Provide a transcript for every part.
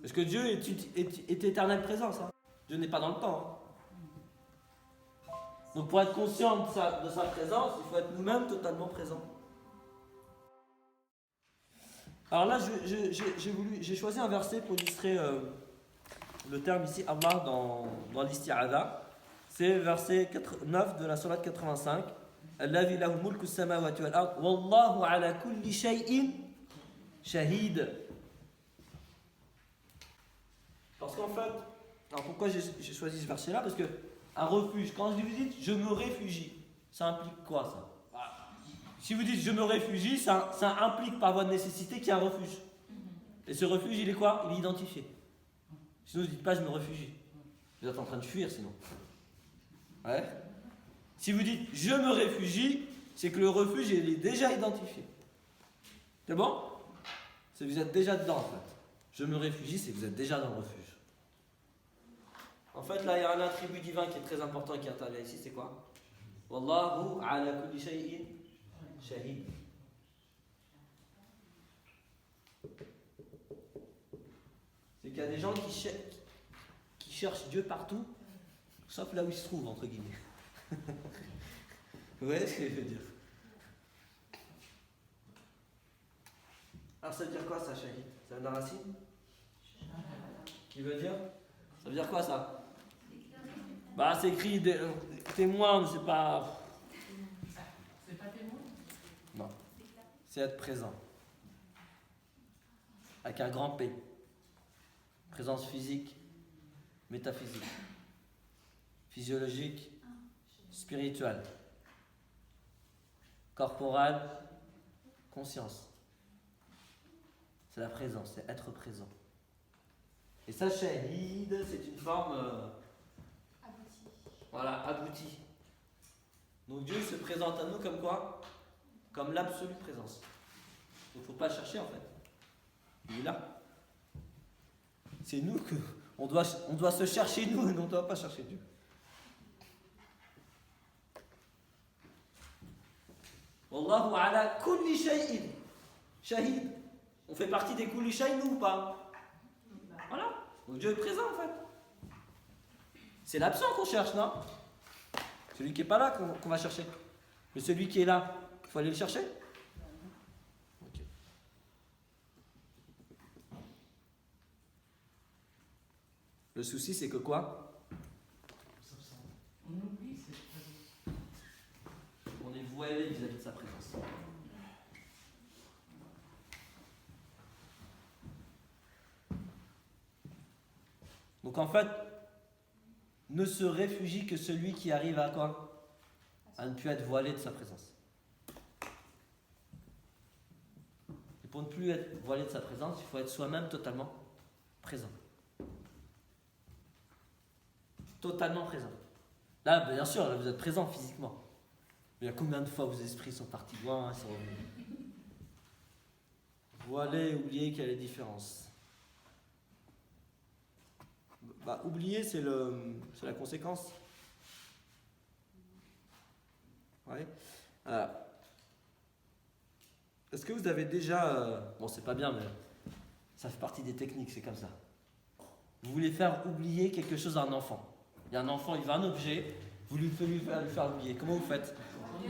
Parce que Dieu est éternelle présence. Hein. Dieu n'est pas dans le temps. Hein. Donc pour être conscient de sa présence, il faut être nous-mêmes totalement présents. Alors là, j'ai choisi un verset pour illustrer le terme ici, Allah, dans l'isti'adha. C'est verset 9 de la sourate 85. Alladhi lahu mulku as-samawati wal ard wallahu ala kulli shay'in shahid. Parce qu'en fait, alors pourquoi j'ai choisi ce verset-là? Parce que un refuge, quand vous dites je me réfugie, ça implique quoi ça? Si vous dites je me réfugie, ça implique par votre nécessité qu'il y a un refuge. Et ce refuge, il est quoi? Il est identifié. Sinon, vous ne dites pas je me réfugie. Vous êtes en train de fuir sinon. Ouais. Si vous dites je me réfugie, c'est que le refuge, il est déjà identifié. C'est bon? C'est que vous êtes déjà dedans en fait. Je me réfugie, c'est que vous êtes déjà dans le refuge. En fait, là, il y a un attribut divin qui est très important qui intervient ici, c'est quoi? Wallahu ala kulli shay'in shahid. C'est qu'il y a des gens qui cherchent Dieu partout, sauf là où il se trouve, entre guillemets. Vous voyez ce que je veux dire? Alors ça veut dire quoi ça, shahid? Ça vient de la racine? Qui veut dire? Ça veut dire quoi ça? Bah c'est écrit témoin, mais c'est pas... C'est pas témoin? Non. C'est être présent. Avec un grand P. Présence physique, métaphysique, physiologique, spirituelle, corporelle, conscience. C'est la présence, c'est être présent. Et ça, shahid, c'est une forme aboutie. Donc Dieu se présente à nous comme quoi? Comme l'absolue présence. Il ne faut pas chercher en fait. Il est là. C'est nous qu'on doit se chercher nous et on ne doit pas chercher Dieu. Wallahu ala kulli shay'in shahid. On fait partie des kulli shay, nous ou pas? Voilà. Donc Dieu est présent en fait. C'est l'absent qu'on cherche, non? Celui qui n'est pas là qu'on va chercher. Mais celui qui est là, il faut aller le chercher. Ok. Le souci, c'est que quoi? On oublie cette présence. On est voilé vis-à-vis de sa présence. Donc en fait, ne se réfugie que celui qui arrive à quoi? À ne plus être voilé de sa présence. Et pour ne plus être voilé de sa présence, il faut être soi-même totalement présent. Totalement présent. Là, bien sûr, là, vous êtes présent physiquement. Mais il y a combien de fois vos esprits sont partis loin, ils sont revenus? Voilé, oubliez quelle est la différence. Bah, oublier, c'est la conséquence. Ouais. Est-ce que vous avez déjà... bon, c'est pas bien, mais ça fait partie des techniques, c'est comme ça. Vous voulez faire oublier quelque chose à un enfant. Il y a un enfant, il veut un objet, vous lui faire oublier. Comment vous faites? On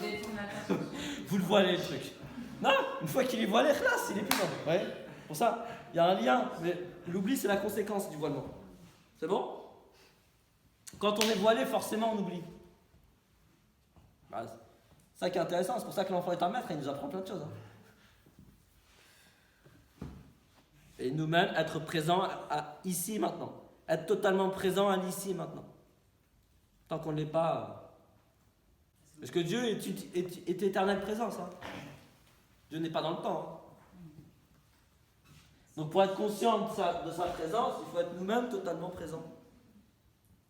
détourne l'attention. Vous le voilez, le truc. Non, une fois qu'il est voilé, classe, il est plus dans. Ouais. Pour ça, il y a un lien, mais l'oubli, c'est la conséquence du voilement. C'est bon? Quand on est voilé, forcément, on oublie. Bah, c'est ça qui est intéressant, c'est pour ça que l'enfant est un maître, il nous apprend plein de choses. Hein. Et nous-mêmes, être présent ici et maintenant. Être totalement présent à l'ici et maintenant. Tant qu'on ne l'est pas... Parce que Dieu est éternelle présence. Hein. Dieu n'est pas dans le temps. Hein. Donc pour être conscient de sa présence, il faut être nous-mêmes totalement présents.